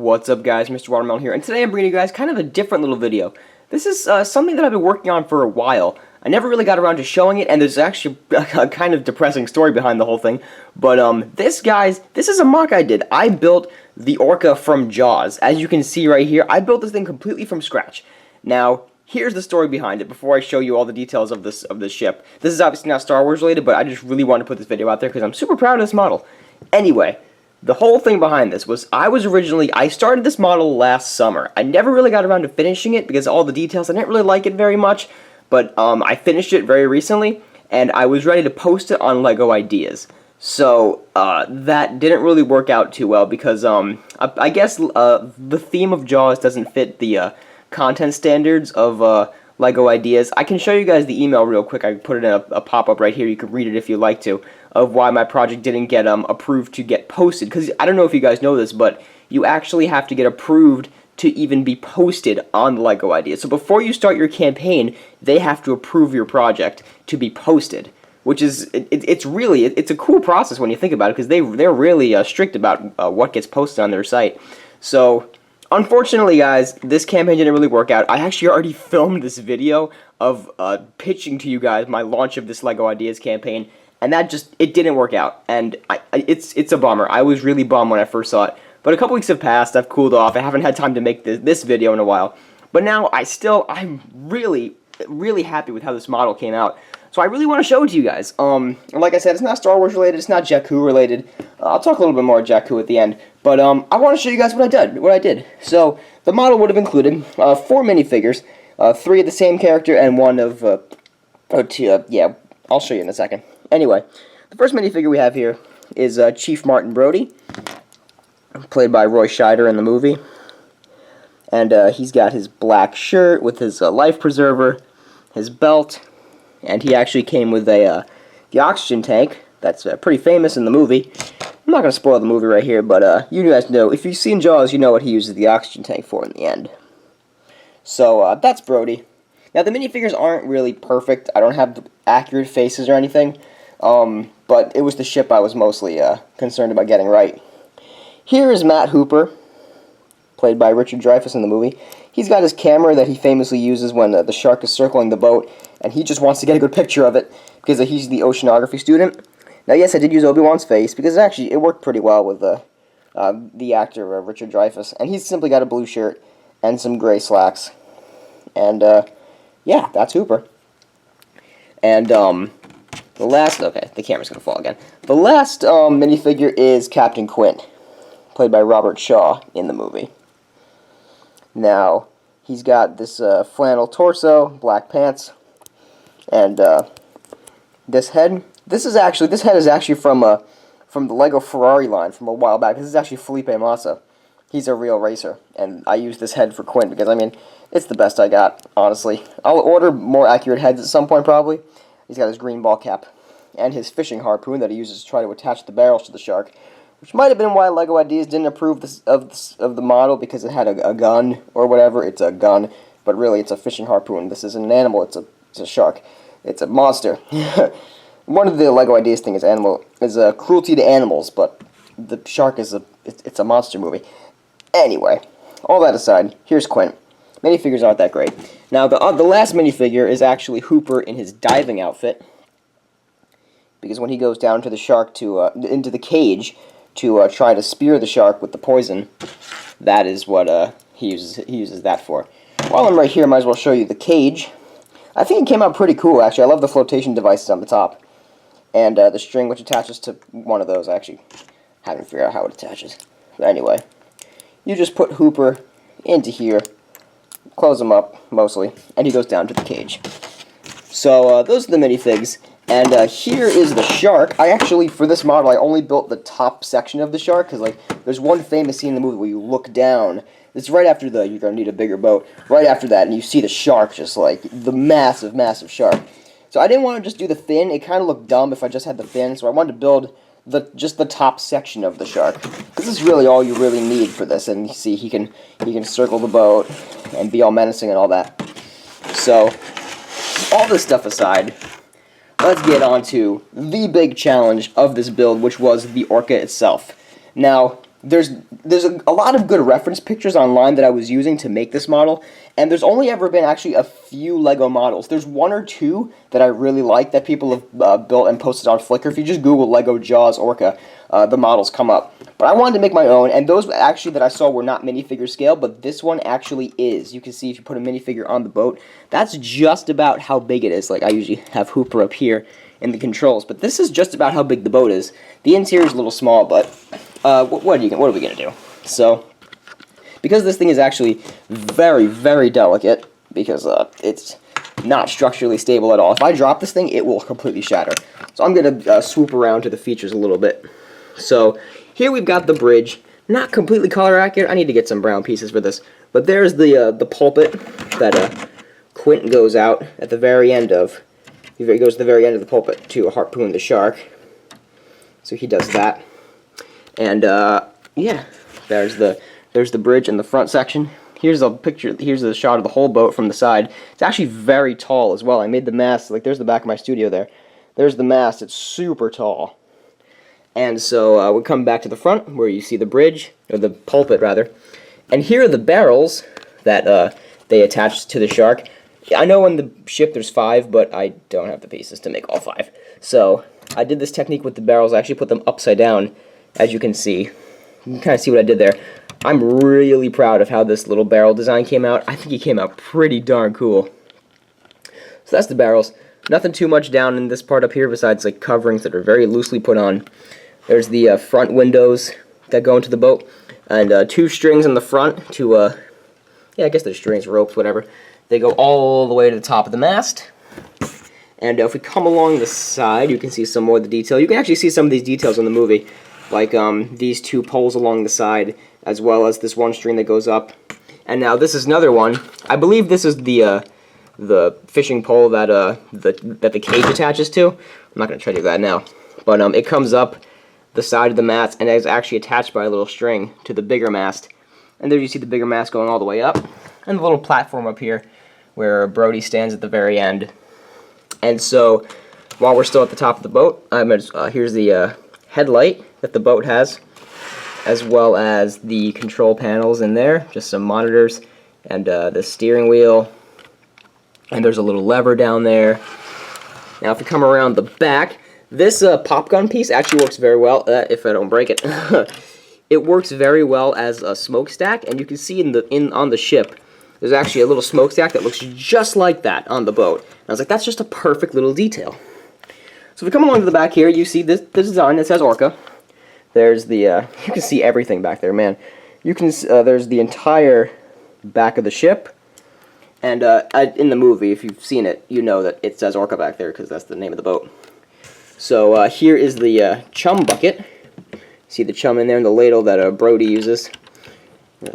What's up, guys? MisterWaterMelon here, and today I'm bringing you guys kind of a different little video. This is something that I've been working on for a while. I never really got around to showing it, and there's actually a kind of depressing story behind the whole thing. But this is a mock I did. I built the Orca from Jaws. As you can see right here, I built this thing completely from scratch. Now, here's the story behind it before I show you all the details of this ship. This is obviously not Star Wars related, but I just really wanted to put this video out there because I'm super proud of this model. Anyway, the whole thing behind this was I started this model last summer. I never really got around to finishing it because all the details, I didn't really like it very much, but I finished it very recently, and I was ready to post it on LEGO Ideas. So that didn't really work out too well because I guess the theme of Jaws doesn't fit the content standards of LEGO Ideas. I can show you guys the email real quick. I put it in a pop-up right here. You can read it if you'd like to, of why my project didn't get approved to get posted. Because I don't know if you guys know this, but you actually have to get approved to even be posted on the LEGO Ideas. So before you start your campaign, they have to approve your project to be posted, which is it's a cool process when you think about it, because they're really strict about what gets posted on their site. So unfortunately, guys, this campaign didn't really work out. I actually already filmed this video of pitching to you guys my launch of this LEGO Ideas campaign, and it didn't work out, and it's a bummer. I was really bummed when I first saw it, but a couple weeks have passed. I've cooled off. I haven't had time to make this video in a while, but now I'm really happy with how this model came out. So I really want to show it to you guys. Like I said, it's not Star Wars related. It's not Jakku related. I'll talk a little bit more about Jakku at the end. But I want to show you guys what I did. So the model would have included 4 minifigures, 3 of the same character and 1 of yeah, I'll show you in a second. Anyway, the first minifigure we have here is Chief Martin Brody, played by Roy Scheider in the movie. And he's got his black shirt with his life preserver, his belt, and he actually came with the oxygen tank that's pretty famous in the movie. I'm not going to spoil the movie right here, but you guys know, if you've seen Jaws, you know what he uses the oxygen tank for in the end. So that's Brody. Now, the minifigures aren't really perfect. I don't have accurate faces or anything, but it was the ship I was mostly concerned about getting right. Here is Matt Hooper, played by Richard Dreyfuss in the movie. He's got his camera that he famously uses when the shark is circling the boat, and he just wants to get a good picture of it because he's the oceanography student. Now, yes, I did use Obi-Wan's face because it worked pretty well with the actor Richard Dreyfuss, and he's simply got a blue shirt and some gray slacks. And yeah, that's Hooper. And the last, okay, the camera's gonna fall again. The last minifigure is Captain Quint, played by Robert Shaw in the movie. Now, he's got this flannel torso, black pants, and this head. This head is actually from the Lego Ferrari line from a while back. This is actually Felipe Massa. He's a real racer, and I used this head for Quint because, I mean, it's the best I got, honestly. I'll order more accurate heads at some point, probably. He's got his green ball cap and his fishing harpoon that he uses to try to attach the barrels to the shark, which might have been why LEGO Ideas didn't approve of the model, because it had a gun or whatever. It's a gun, but really it's a fishing harpoon. This isn't an animal, it's a shark. It's a monster. One of the LEGO Ideas thing is cruelty to animals, but the shark is it's a monster movie. Anyway, all that aside, here's Quint. Minifigures aren't that great. Now, the last minifigure is actually Hooper in his diving outfit, because when he goes down to the shark into the cage to try to spear the shark with the poison, that is what he uses that for. While I'm right here, I might as well show you the cage. I think it came out pretty cool, actually. I love the flotation devices on the top, and the string which attaches to one of those. I actually haven't figured out how it attaches. But anyway, you just put Hooper into here, close him up, mostly, and he goes down to the cage. So those are the minifigs, and here is the shark. I actually, for this model, I only built the top section of the shark, because, like, there's one famous scene in the movie where you look down. It's right after you're going to need a bigger boat, right after that, and you see the shark, just like, the massive, massive shark. So I didn't want to just do the fin. It kind of looked dumb if I just had the fin, so I wanted to build just the top section of the shark. This is really all you really need for this, and you see he can circle the boat and be all menacing and all that. So, all this stuff aside, let's get on to the big challenge of this build, which was the Orca itself. Now, there's a lot of good reference pictures online that I was using to make this model, and there's only ever been actually a few Lego models. There's one or two that I really like that people have built and posted on Flickr. If you just Google Lego Jaws Orca, the models come up. But I wanted to make my own, and those actually that I saw were not minifigure scale, but this one actually is. You can see if you put a minifigure on the boat, that's just about how big it is. Like, I usually have Hooper up here in the controls, but this is just about how big the boat is. The interior is a little small, but what are we gonna do? So, because this thing is actually very, very delicate, because it's not structurally stable at all. If I drop this thing, it will completely shatter. So I'm gonna swoop around to the features a little bit. So here we've got the bridge, not completely color accurate. I need to get some brown pieces for this, but there's the pulpit that Quint goes out at the very end of. He goes to the very end of the pulpit to harpoon the shark. So he does that. And yeah, there's the bridge in the front section. Here's a picture. Here's a shot of the whole boat from the side. It's actually very tall as well. I made the mast. Like, there's the back of my studio there. There's the mast. It's super tall. And so we come back to the front where you see the bridge, or the pulpit rather. And here are the barrels that they attach to the shark. I know on the ship there's 5, but I don't have the pieces to make all 5. So I did this technique with the barrels. I actually put them upside down, as you can see. You can kind of see what I did there. I'm really proud of how this little barrel design came out. I think it came out pretty darn cool. So that's the barrels. Nothing too much down in this part up here besides like coverings that are very loosely put on. There's the front windows that go into the boat, and 2 strings in the front to, yeah, I guess they're strings, ropes, whatever. They go all the way to the top of the mast. And if we come along the side, you can see some more of the detail. You can actually see some of these details in the movie, like these 2 poles along the side, as well as this 1 string that goes up. And now this is another one. I believe this is the fishing pole that the cage attaches to. I'm not going to try to do that now. But it comes up the side of the mast and is actually attached by a little string to the bigger mast. And there you see the bigger mast going all the way up. And the little platform up here where Brody stands at the very end. And so, while we're still at the top of the boat, here's the headlight that the boat has, as well as the control panels in there, just some monitors, and the steering wheel, and there's a little lever down there. Now if we come around the back, this pop gun piece actually works very well, if I don't break it. It works very well as a smokestack, and you can see on the ship, there's actually a little smokestack that looks just like that on the boat. And I was like, that's just a perfect little detail. So if we come along to the back here, you see this design that says Orca. There's the, you can see everything back there, man. You can, there's the entire back of the ship. And in the movie, if you've seen it, you know that it says Orca back there because that's the name of the boat. So here is the Chum Bucket. See the chum in there and the ladle that Brody uses.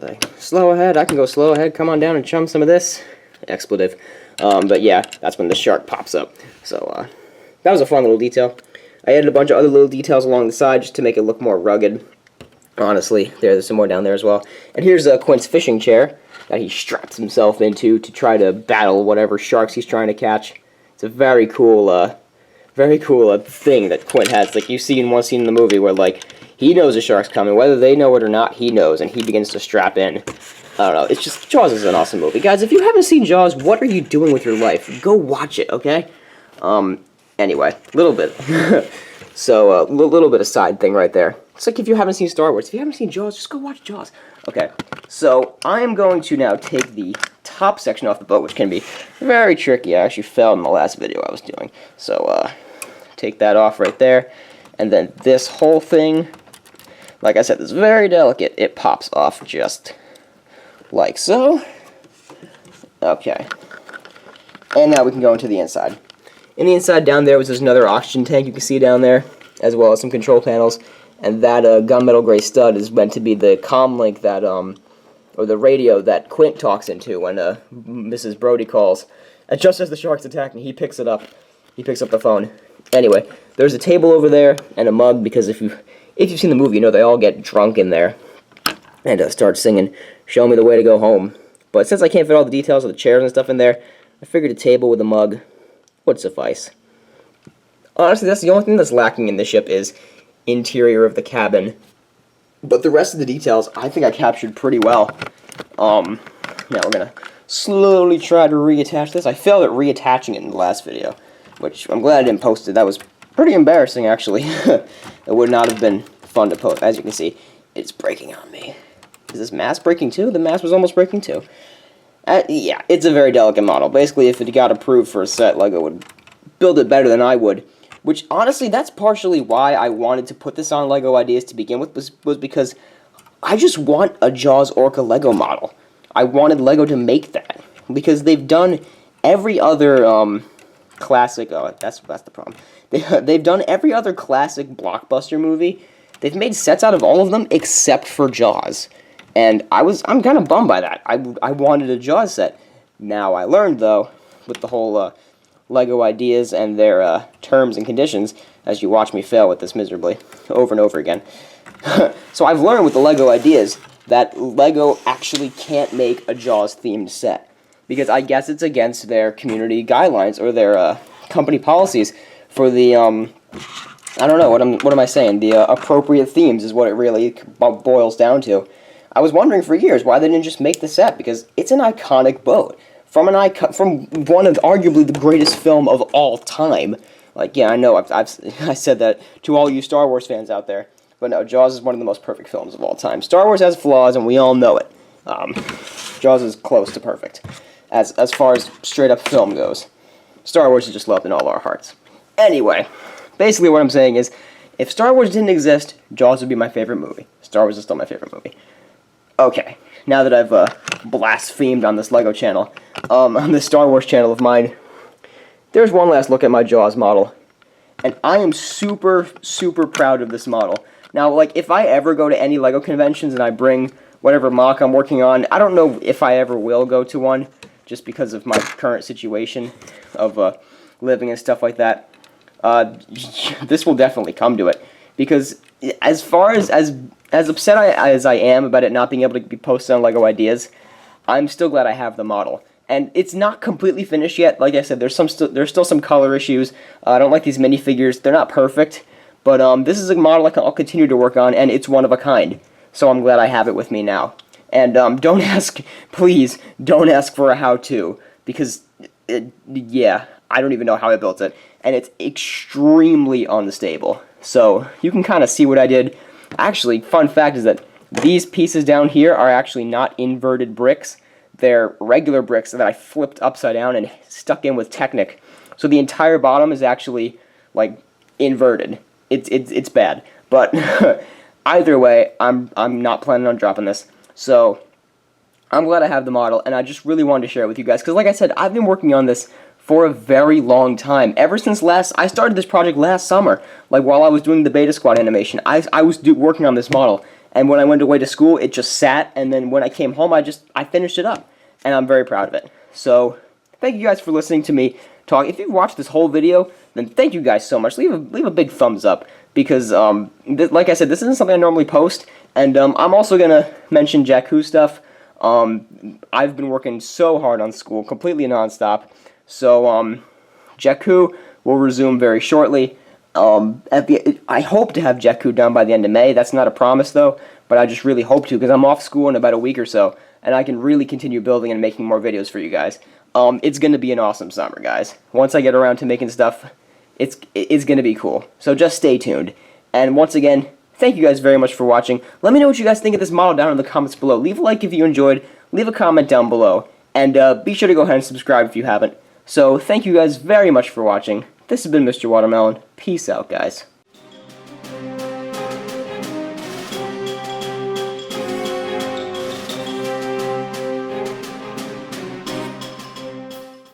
Like, slow ahead, I can go slow ahead, come on down and chum some of this. Expletive. But yeah, that's when the shark pops up. So that was a fun little detail. I added a bunch of other little details along the side just to make it look more rugged. Honestly, there's some more down there as well. And here's Quint's fishing chair that he straps himself into to try to battle whatever sharks he's trying to catch. It's a very cool thing that Quint has. Like you see in one scene in the movie where like he knows a shark's coming, whether they know it or not, he knows, and he begins to strap in. I don't know, it's just, Jaws is an awesome movie. Guys, if you haven't seen Jaws, what are you doing with your life? Go watch it, okay? Anyway, little bit. So, a little bit of side thing right there. It's like if you haven't seen Star Wars, if you haven't seen Jaws, just go watch Jaws. Okay, so I am going to now take the top section off the boat, which can be very tricky. I actually fell in the last video I was doing. So, take that off right there. And then this whole thing, like I said, this is very delicate. It pops off just like so. Okay. And now we can go into the inside. In the inside down there was another oxygen tank you can see down there, as well as some control panels. And that gunmetal gray stud is meant to be the comm link that, or the radio that Quint talks into when Mrs. Brody calls. And just as the shark's attacking, he picks it up. He picks up the phone. Anyway, there's a table over there and a mug, because if you've seen the movie, you know they all get drunk in there and start singing, "Show me the way to go home." But since I can't fit all the details of the chairs and stuff in there, I figured a table with a mug would suffice. Honestly, that's the only thing that's lacking in the ship is interior of the cabin. But the rest of the details, I think I captured pretty well. Now we're gonna slowly try to reattach this. I failed at reattaching it in the last video, which I'm glad I didn't post it. That was pretty embarrassing, actually. It would not have been fun to post. As you can see, it's breaking on me. Is this mask breaking too? The mask was almost breaking too. Yeah, it's a very delicate model. Basically, if it got approved for a set, LEGO would build it better than I would. Which, honestly, that's partially why I wanted to put this on LEGO Ideas to begin with, was because I just want a Jaws Orca LEGO model. I wanted LEGO to make that. Because they've done every other, classic... Oh, that's the problem. They've done every other classic blockbuster movie. They've made sets out of all of them except for Jaws. And I'm kind of bummed by that. I wanted a Jaws set. Now I learned, though, with the whole LEGO Ideas and their terms and conditions, as you watch me fail with this miserably over and over again. So I've learned with the LEGO Ideas that LEGO actually can't make a Jaws-themed set. Because I guess it's against their community guidelines or their company policies for the, I don't know, what am I saying? The appropriate themes is what it really boils down to. I was wondering for years why they didn't just make the set, because it's an iconic boat. From one of arguably the greatest film of all time. Like, yeah, I know, I said that to all you Star Wars fans out there. But no, Jaws is one of the most perfect films of all time. Star Wars has flaws, and we all know it. Jaws is close to perfect, as far as straight-up film goes. Star Wars is just loved in all our hearts. Anyway, basically what I'm saying is, if Star Wars didn't exist, Jaws would be my favorite movie. Star Wars is still my favorite movie. Okay, now that I've blasphemed on this LEGO channel, on this Star Wars channel of mine, there's one last look at my Jaws model. And I am super, super proud of this model. Now, like, if I ever go to any LEGO conventions and I bring whatever mock I'm working on, I don't know if I ever will go to one, just because of my current situation of living and stuff like that. This will definitely come to it. Because as far as upset as I am about it not being able to be posted on LEGO Ideas, I'm still glad I have the model. And it's not completely finished yet. Like I said, there's still some color issues. I don't like these minifigures. They're not perfect. But this is a model I'll continue to work on, and it's one of a kind. So I'm glad I have it with me now. And don't ask, please, don't ask for a how-to. Because, yeah, I don't even know how I built it. And it's extremely unstable. So you can kind of see what I did. Actually, fun fact is that these pieces down here are actually not inverted bricks. They're regular bricks that I flipped upside down and stuck in with Technic. So the entire bottom is actually, like, inverted. It's bad. But either way, I'm not planning on dropping this. So I'm glad I have the model, and I just really wanted to share it with you guys. Because like I said, I've been working on this for a very long time. Ever since I started this project last summer. Like, while I was doing the Beta Squad animation, I was working on this model. And when I went away to school, it just sat, and then when I came home, I finished it up. And I'm very proud of it. So, thank you guys for listening to me talk. If you've watched this whole video, then thank you guys so much. Leave a big thumbs up, because, like I said, this isn't something I normally post, and I'm also going to mention Jakku stuff. I've been working so hard on school, completely nonstop, so, Jakku will resume very shortly. I hope to have Jakku done by the end of May. That's not a promise, though, but I just really hope to, because I'm off school in about a week or so, and I can really continue building and making more videos for you guys. It's going to be an awesome summer, guys. Once I get around to making stuff, it's going to be cool. So just stay tuned. And once again, thank you guys very much for watching. Let me know what you guys think of this model down in the comments below. Leave a like if you enjoyed. Leave a comment down below. And be sure to go ahead and subscribe if you haven't. So thank you guys very much for watching. This has been Mr. Watermelon. Peace out, guys.